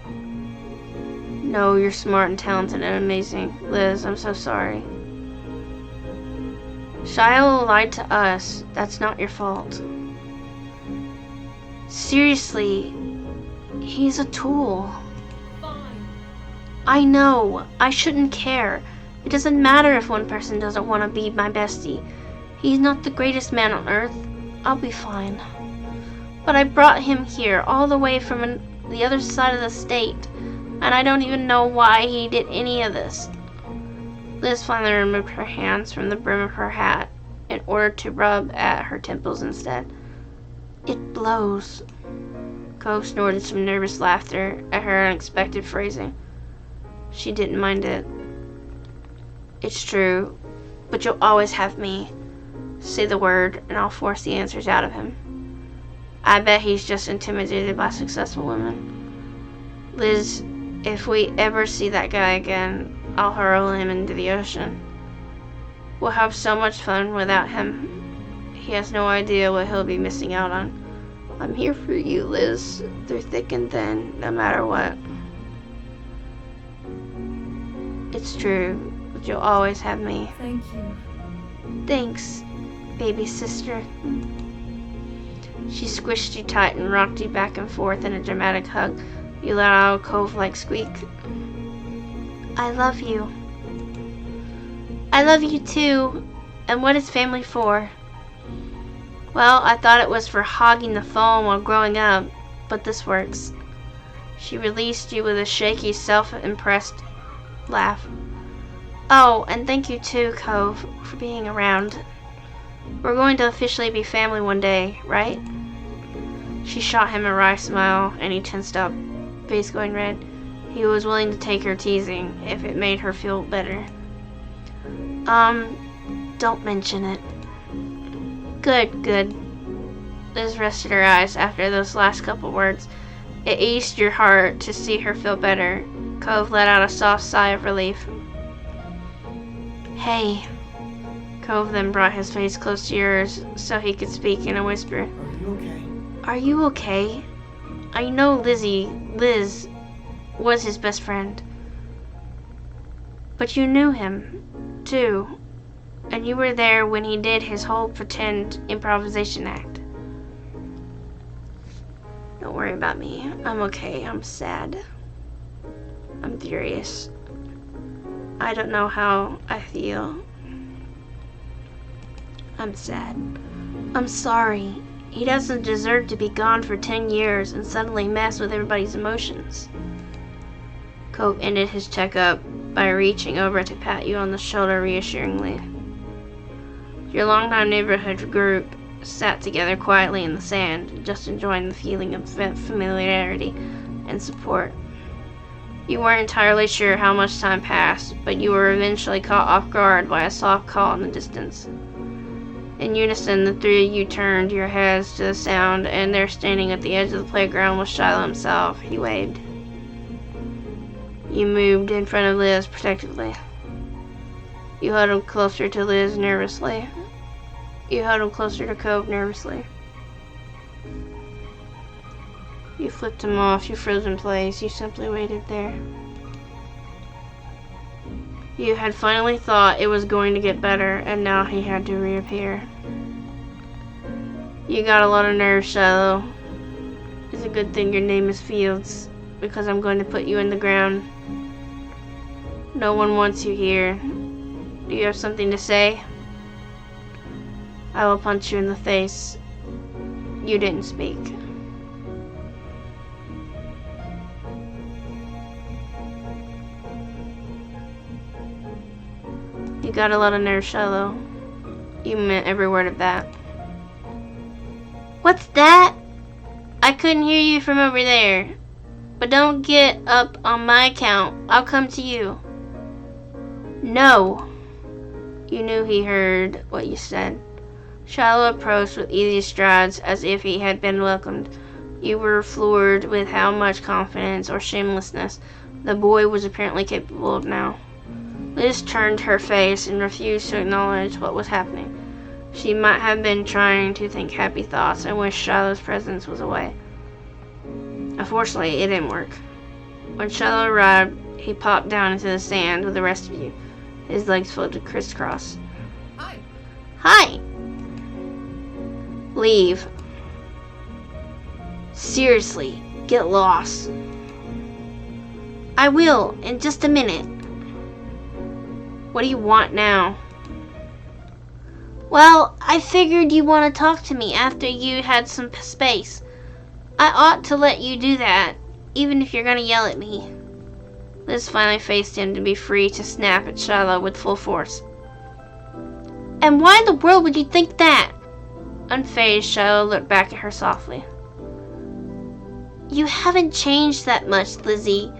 No, you're smart and talented and amazing. Liz, I'm so sorry. Shiloh lied to us. That's not your fault. Seriously, he's a tool. Fine. I know. I shouldn't care. It doesn't matter if one person doesn't want to be my bestie. He's not the greatest man on earth. I'll be fine. But I brought him here all the way from the other side of the state, and I don't even know why he did any of this. Liz finally removed her hands from the brim of her hat in order to rub at her temples instead. It blows. Cove snorted some nervous laughter at her unexpected phrasing. She didn't mind it. It's true, but you'll always have me. Say the word, and I'll force the answers out of him. I bet he's just intimidated by successful women. Liz, if we ever see that guy again, I'll hurl him into the ocean. We'll have so much fun without him. He has no idea what he'll be missing out on. I'm here for you, Liz, through thick and thin, no matter what. It's true, but you'll always have me. Thank you. Thanks, baby sister. She squished you tight and rocked you back and forth in a dramatic hug. You let out a Cove-like squeak. I love you. I love you too. And what is family for? Well, I thought it was for hogging the phone while growing up, but this works. She released you with a shaky, self-impressed laugh. Oh, and thank you too, Cove, for being around. We're going to officially be family one day, right? She shot him a wry smile, and he tensed up, face going red. He was willing to take her teasing if it made her feel better. Don't mention it. Good. Liz rested her eyes after those last couple words. It eased your heart to see her feel better. Cove let out a soft sigh of relief. Hey. Cove then brought his face close to yours so he could speak in a whisper. Are you okay? Are you okay? I know Liz, was his best friend. But you knew him, too. And you were there when he did his whole pretend improvisation act. Don't worry about me. I'm okay. I'm sad. I'm furious. I don't know how I feel. I'm sad. I'm sorry. He doesn't deserve to be gone for 10 years and suddenly mess with everybody's emotions. Cope ended his checkup by reaching over to pat you on the shoulder reassuringly. Your longtime neighborhood group sat together quietly in the sand, just enjoying the feeling of familiarity and support. You weren't entirely sure how much time passed, but you were eventually caught off guard by a soft call in the distance. In unison, the three of you turned your heads to the sound, and there, standing at the edge of the playground, was Shiloh himself. He waved. You moved in front of Liz protectively. You huddled closer to Liz nervously. You huddled closer to Cope nervously. You flipped him off. You froze in place. You simply waited there. You had finally thought it was going to get better, and now he had to reappear. You got a lot of nerve, Shiloh. It's a good thing your name is Fields, because I'm going to put you in the ground. No one wants you here. Do you have something to say? I will punch you in the face. You didn't speak. You got a lot of nerve, Shiloh. You meant every word of that. What's that? I couldn't hear you from over there. But don't get up on my account. I'll come to you. No. You knew he heard what you said. Shiloh approached with easy strides as if he had been welcomed. You were floored with how much confidence or shamelessness the boy was apparently capable of now. Liz turned her face and refused to acknowledge what was happening. She might have been trying to think happy thoughts and wish Shiloh's presence was away. Unfortunately, it didn't work. When Shiloh arrived, he popped down into the sand with the rest of you. His legs folded crisscross. Hi. Hi! Leave. Seriously, get lost. I will, in just a minute. What do you want now? Well, I figured you want to talk to me after you had some space. I ought to let you do that, even if you're gonna yell at me. Liz finally faced him to be free to snap at Shiloh with full force. And why in the world would you think that? Unfazed, Shiloh looked back at her softly. You haven't changed that much, Lizzie.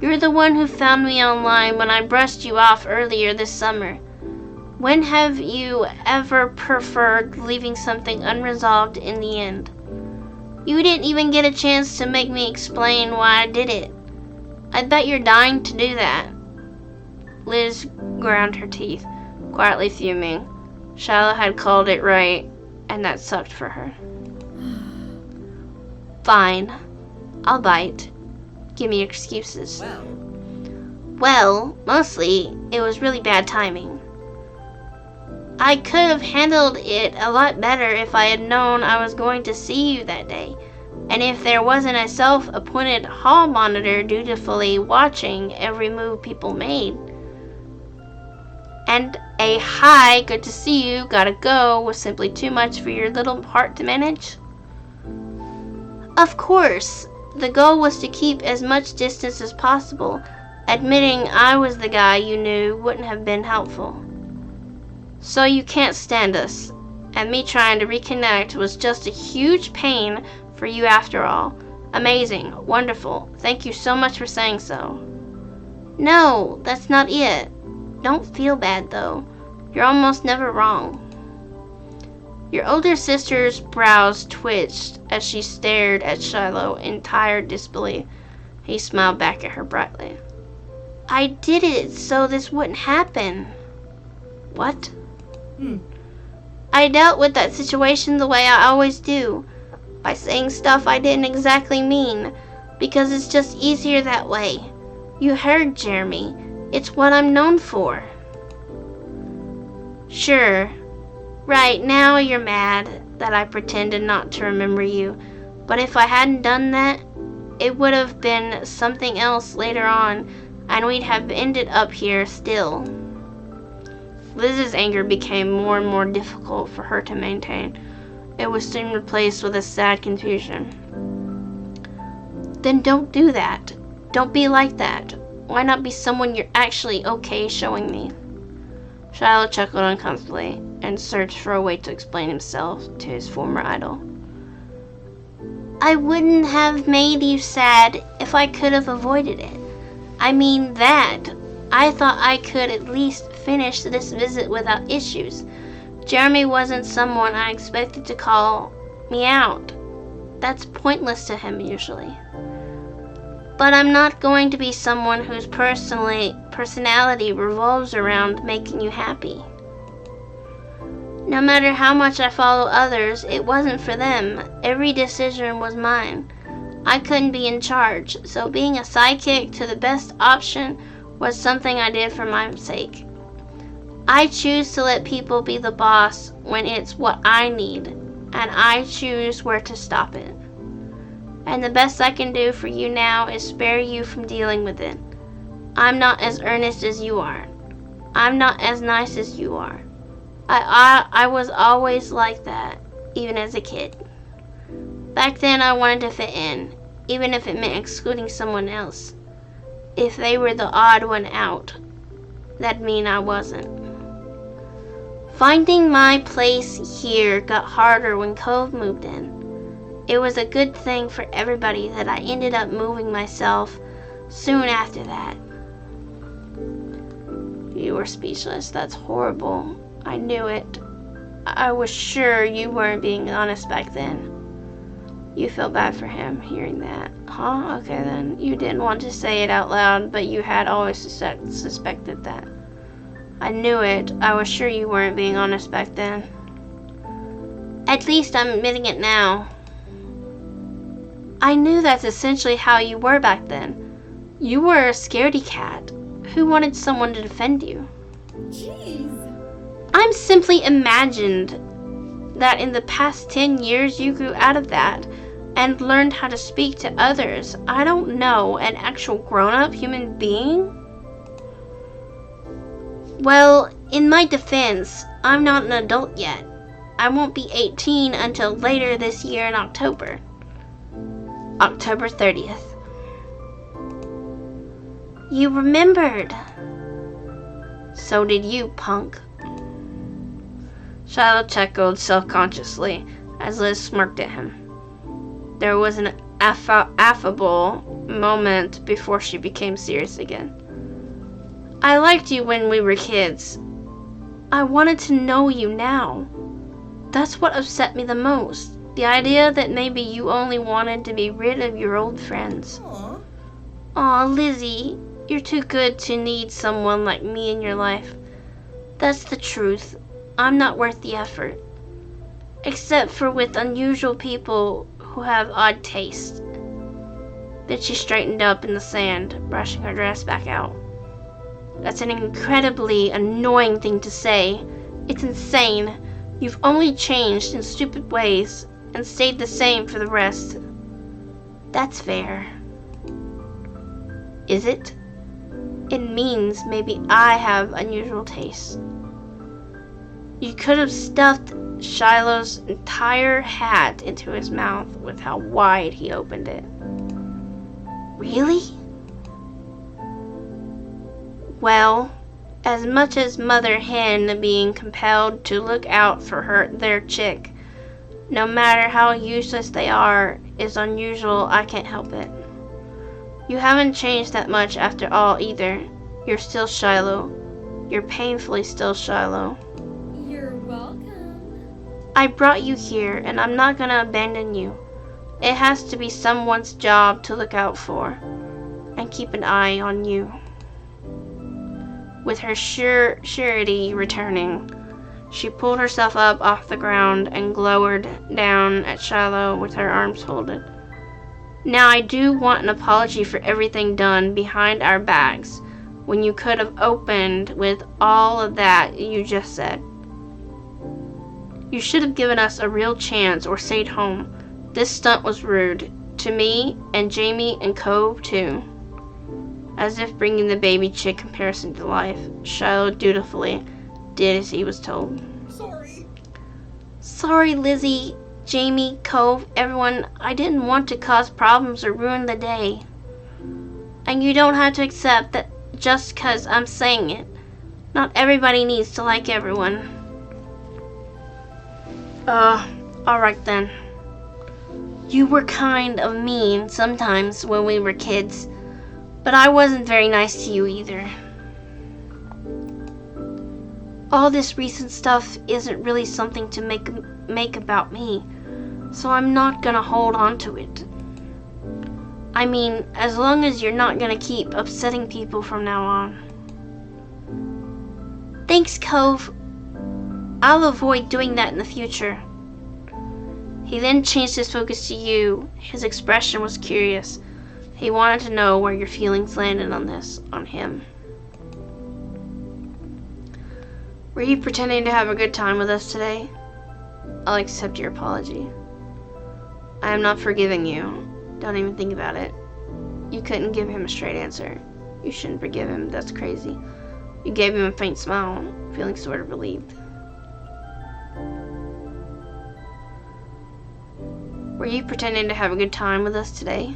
You're the one who found me online when I brushed you off earlier this summer. When have you ever preferred leaving something unresolved in the end? You didn't even get a chance to make me explain why I did it. I bet you're dying to do that. Liz ground her teeth, quietly fuming. Shiloh had called it right, and that sucked for her. Fine. I'll bite. Give me excuses. Well, mostly, it was really bad timing. I could have handled it a lot better if I had known I was going to see you that day, and if there wasn't a self-appointed hall monitor dutifully watching every move people made. And a hi, good to see you, gotta go was simply too much for your little heart to manage. Of course, the goal was to keep as much distance as possible. Admitting I was the guy you knew wouldn't have been helpful. So you can't stand us, and me trying to reconnect was just a huge pain for you after all. Amazing, wonderful, thank you so much for saying so. No, that's not it. Don't feel bad though. You're almost never wrong. Your older sister's brows twitched as she stared at Shiloh in tired disbelief. He smiled back at her brightly. I did it so this wouldn't happen. What? I dealt with that situation the way I always do, by saying stuff I didn't exactly mean, because it's just easier that way. You heard, Jeremy. It's what I'm known for. Sure. Right now you're mad that I pretended not to remember you, but if I hadn't done that, it would have been something else later on and we'd have ended up here still. Liz's anger became more and more difficult for her to maintain. It was soon replaced with a sad confusion. Then don't do that. Don't be like that. Why not be someone you're actually okay showing me? Shiloh chuckled uncomfortably and searched for a way to explain himself to his former idol. I wouldn't have made you sad if I could have avoided it. I mean that. I thought I could at least finish this visit without issues. Jeremy wasn't someone I expected to call me out. That's pointless to him usually. But I'm not going to be someone whose personality revolves around making you happy. No matter how much I follow others, it wasn't for them. Every decision was mine. I couldn't be in charge, so being a sidekick to the best option was something I did for my sake. I choose to let people be the boss when it's what I need, and I choose where to stop it. And the best I can do for you now is spare you from dealing with it. I'm not as earnest as you are. I'm not as nice as you are. I was always like that, even as a kid. Back then I wanted to fit in, even if it meant excluding someone else. If they were the odd one out, that'd mean I wasn't. Finding my place here got harder when Cove moved in. It was a good thing for everybody that I ended up moving myself soon after that. You were speechless. That's horrible. I knew it. I was sure you weren't being honest back then. You felt bad for him hearing that. Huh? Okay then. You didn't want to say it out loud, but you had always suspected that. I knew it. I was sure you weren't being honest back then. At least I'm admitting it now. I knew that's essentially how you were back then. You were a scaredy cat who wanted someone to defend you. Jeez. I'm simply imagined that in the past 10 years you grew out of that and learned how to speak to others. I don't know, an actual grown-up human being? Well, in my defense, I'm not an adult yet. I won't be 18 until later this year in October. October 30th. You remembered. So did you, punk. Shiloh chuckled self-consciously as Liz smirked at him. There was an affable moment before she became serious again. I liked you when we were kids. I wanted to know you now. That's what upset me the most. The idea that maybe you only wanted to be rid of your old friends. Aww. Aw, Lizzie, you're too good to need someone like me in your life. That's the truth. I'm not worth the effort. Except for with unusual people who have odd taste. Then she straightened up in the sand, brushing her dress back out. That's an incredibly annoying thing to say. It's insane. You've only changed in stupid ways and stayed the same for the rest. That's fair. Is it? It means maybe I have unusual tastes. You could have stuffed Shiloh's entire hat into his mouth with how wide he opened it. Really? Well, as much as Mother Hen being compelled to look out for their chick, no matter how useless they are, is unusual, I can't help it. You haven't changed that much after all either. You're still Shiloh. You're painfully still Shiloh. You're welcome. I brought you here, and I'm not gonna abandon you. It has to be someone's job to look out for and keep an eye on you. With her surety returning, she pulled herself up off the ground and glowered down at Shiloh with her arms folded. Now I do want an apology for everything done behind our backs when you could have opened with all of that you just said. You should have given us a real chance or stayed home. This stunt was rude. To me and Jamie and Cove too. As if bringing the baby chick comparison to life, Shiloh dutifully did as he was told. Sorry, Lizzie, Jamie, Cove, everyone. I didn't want to cause problems or ruin the day. And you don't have to accept that just 'cause I'm saying it. Not everybody needs to like everyone. Alright then. You were kind of mean sometimes when we were kids, but I wasn't very nice to you either. All this recent stuff isn't really something to make about me, so I'm not gonna hold on to it. I mean, as long as you're not gonna keep upsetting people from now on. Thanks, Cove. I'll avoid doing that in the future. He then changed his focus to you. His expression was curious. He wanted to know where your feelings landed on this, on him. Were you pretending to have a good time with us today? I'll accept your apology. I am not forgiving you. Don't even think about it. You couldn't give him a straight answer. You shouldn't forgive him. That's crazy. You gave him a faint smile, feeling sort of relieved. Were you pretending to have a good time with us today?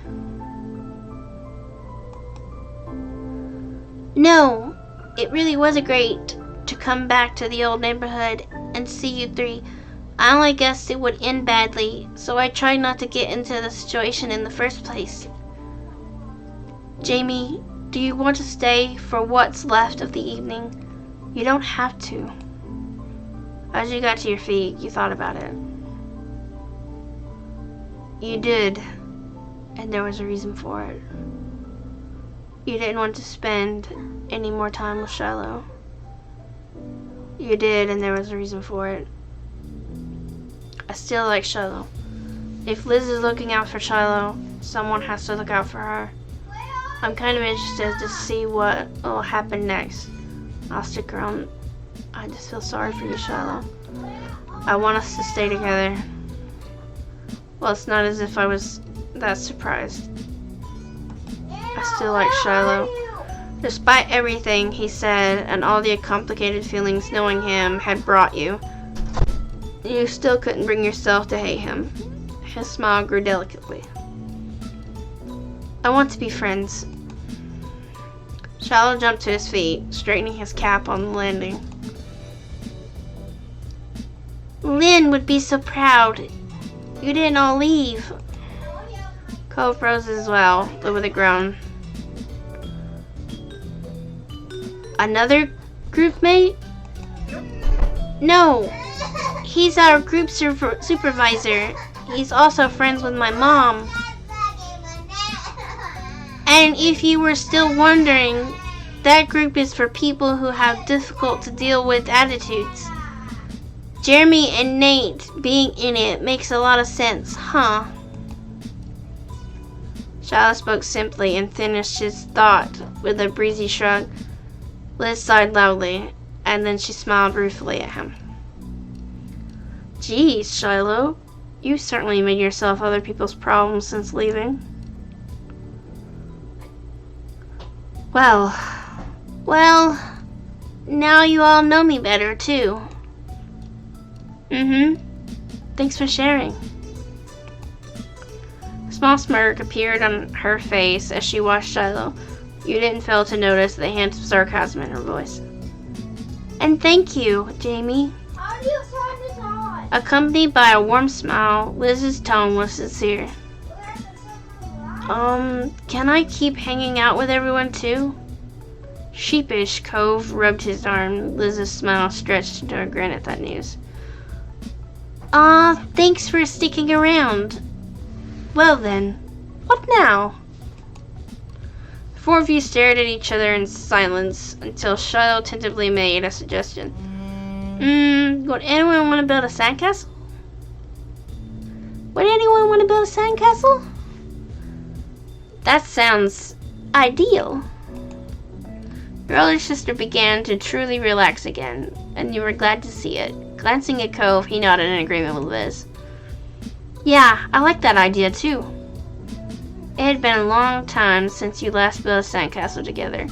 No, it really was great to come back to the old neighborhood and see you three. I only guessed it would end badly, so I tried not to get into the situation in the first place. Jamie, do you want to stay for what's left of the evening? You don't have to. As you got to your feet, you thought about it. You did, and there was a reason for it. You didn't want to spend any more time with Shiloh. You did, and there was a reason for it. I still like Shiloh. If Liz is looking out for Shiloh, someone has to look out for her. I'm kind of interested to see what will happen next. I'll stick around. I just feel sorry for you, Shiloh. I want us to stay together. Well, it's not as if I was that surprised. I still like Shiloh. Despite everything he said and all the complicated feelings knowing him had brought you, you still couldn't bring yourself to hate him. His smile grew delicately. I want to be friends. Shiloh jumped to his feet, straightening his cap on the landing. Lynn would be so proud. You didn't all leave. Cove rose as well, but with a groan. Another group mate? No, he's our group supervisor. He's also friends with my mom. And if you were still wondering, that group is for people who have difficult to deal with attitudes. Jeremy and Nate being in it makes a lot of sense, huh? Shiloh spoke simply and finished his thought with a breezy shrug. Liz sighed loudly, and then she smiled ruefully at him. Geez, Shiloh, you certainly made yourself other people's problems since leaving. Well, now you all know me better, too. Thanks for sharing. A small smirk appeared on her face as she watched Shiloh. You didn't fail to notice the hint of sarcasm in her voice. And thank you, Jamie. How do you turn this on? Accompanied by a warm smile, Liz's tone was sincere. Can I keep hanging out with everyone too? Sheepish, Cove rubbed his arm. Liz's smile stretched into a grin at that news. Thanks for sticking around. Well then, what now? The four of you stared at each other in silence until Shiloh tentatively made a suggestion. Would anyone want to build a sandcastle? Would anyone want to build a sandcastle? That sounds ideal. Your older sister began to truly relax again, and you were glad to see it. Glancing at Cove, he nodded in agreement with Liz. Yeah, I like that idea too. It had been a long time since you last built a sandcastle together.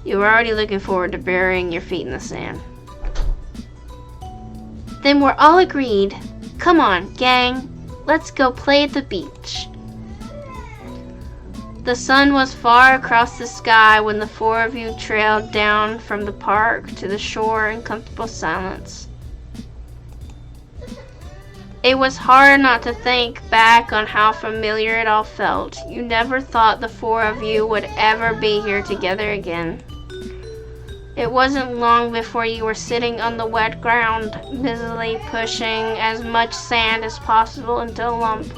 You were already looking forward to burying your feet in the sand. Then we're all agreed. Come on, gang. Let's go play at the beach. The sun was far across the sky when the four of you trailed down from the park to the shore in comfortable silence. It was hard not to think back on how familiar it all felt. You never thought the four of you would ever be here together again. It wasn't long before you were sitting on the wet ground, busily pushing as much sand as possible into a lump.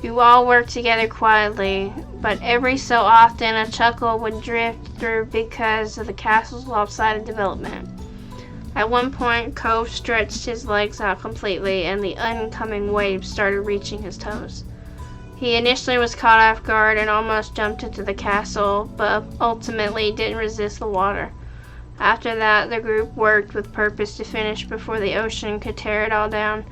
You all worked together quietly, but every so often a chuckle would drift through because of the castle's lopsided development. At one point, Cove stretched his legs out completely and the oncoming waves started reaching his toes. He initially was caught off guard and almost jumped into the castle, but ultimately didn't resist the water. After that, the group worked with purpose to finish before the ocean could tear it all down,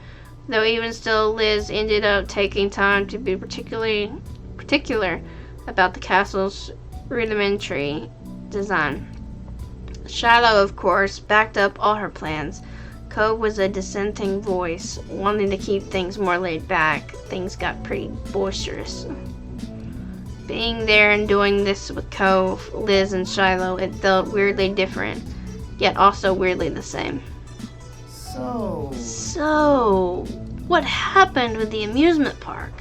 though even still Liz ended up taking time to be particular about the castle's rudimentary design. Shiloh, of course, backed up all her plans. Cove was a dissenting voice, wanting to keep things more laid back. Things got pretty boisterous. Being there and doing this with Cove, Liz, and Shiloh, it felt weirdly different, yet also weirdly the same. So, what happened with the amusement park?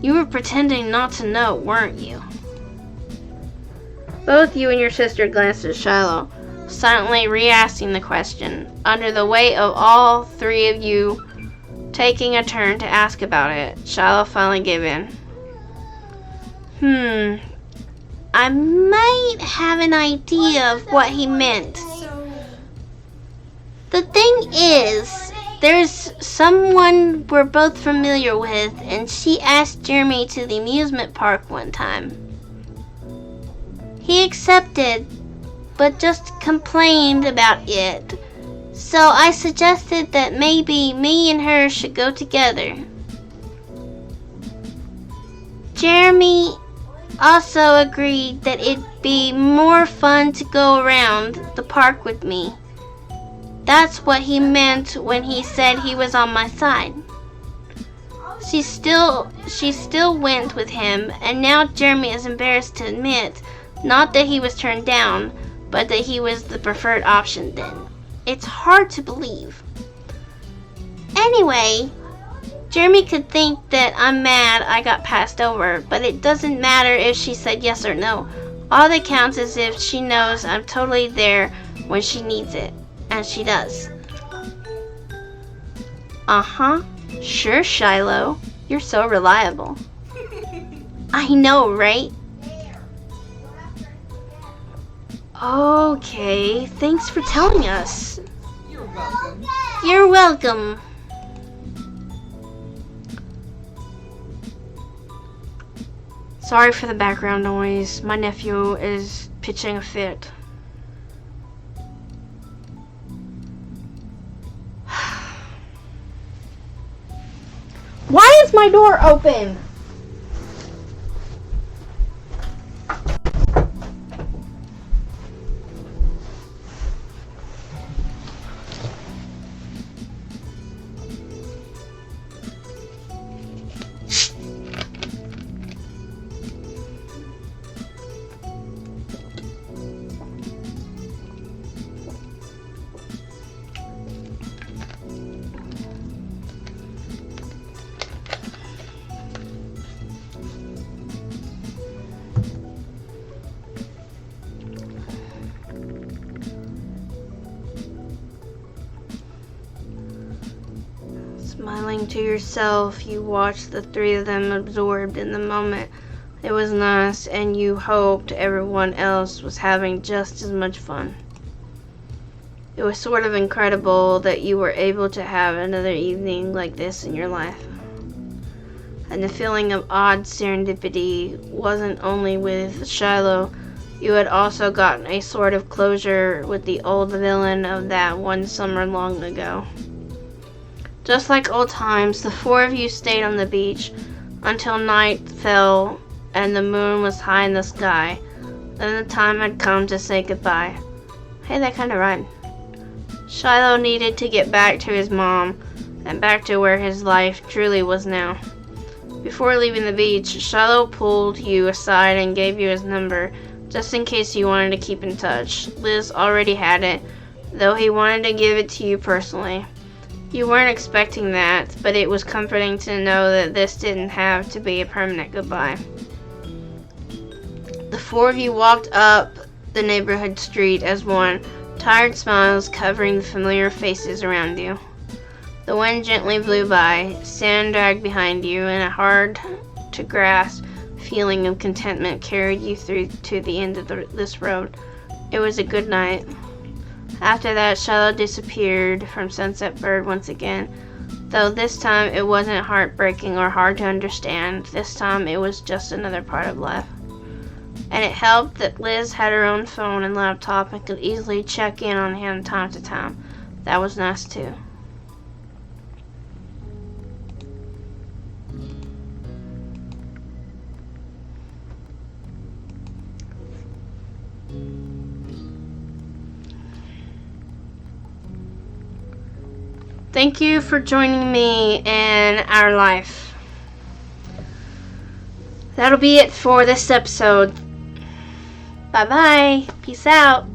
You were pretending not to know, weren't you? Both you and your sister glanced at Shiloh, silently re-asking the question, under the weight of all three of you taking a turn to ask about it. Shiloh finally gave in. I might have an idea of what he meant. The thing is, there's someone we're both familiar with, and she asked Jeremy to the amusement park one time. He accepted, but just complained about it. So I suggested that maybe me and her should go together. Jeremy also agreed that it'd be more fun to go around the park with me. That's what he meant when he said he was on my side. She still went with him, and now Jeremy is embarrassed to admit, not that he was turned down, but that he was the preferred option then. It's hard to believe. Anyway, Jeremy could think that I'm mad I got passed over, but it doesn't matter if she said yes or no. All that counts is if she knows I'm totally there when she needs it. And she does. Sure, Shiloh. You're so reliable. I know, right? Okay, thanks for telling us. You're welcome. You're welcome. Sorry for the background noise. My nephew is pitching a fit. Why is my door open? Smiling to yourself, you watched the three of them absorbed in the moment. It was nice, and you hoped everyone else was having just as much fun. It was sort of incredible that you were able to have another evening like this in your life. And the feeling of odd serendipity wasn't only with Shiloh. You had also gotten a sort of closure with the old villain of that one summer long ago. Just like old times, the four of you stayed on the beach. until night fell and the moon was high in the sky. Then the time had come to say goodbye. Hey, that kind of rhymed. Shiloh needed to get back to his mom and back to where his life truly was now. Before leaving the beach, Shiloh pulled you aside and gave you his number, just in case you wanted to keep in touch. Liz already had it, though he wanted to give it to you personally. You weren't expecting that, but it was comforting to know that this didn't have to be a permanent goodbye. The four of you walked up the neighborhood street as one, tired smiles covering the familiar faces around you. The wind gently blew by, sand dragged behind you, and a hard-to-grasp feeling of contentment carried you through to the end of this road. It was a good night. After that, Shiloh disappeared from Sunset Bird once again, though this time it wasn't heartbreaking or hard to understand. This time it was just another part of life. And it helped that Liz had her own phone and laptop and could easily check in on him time to time. That was nice too. Thank you for joining me in our life. That'll be it for this episode. Bye-bye. Peace out.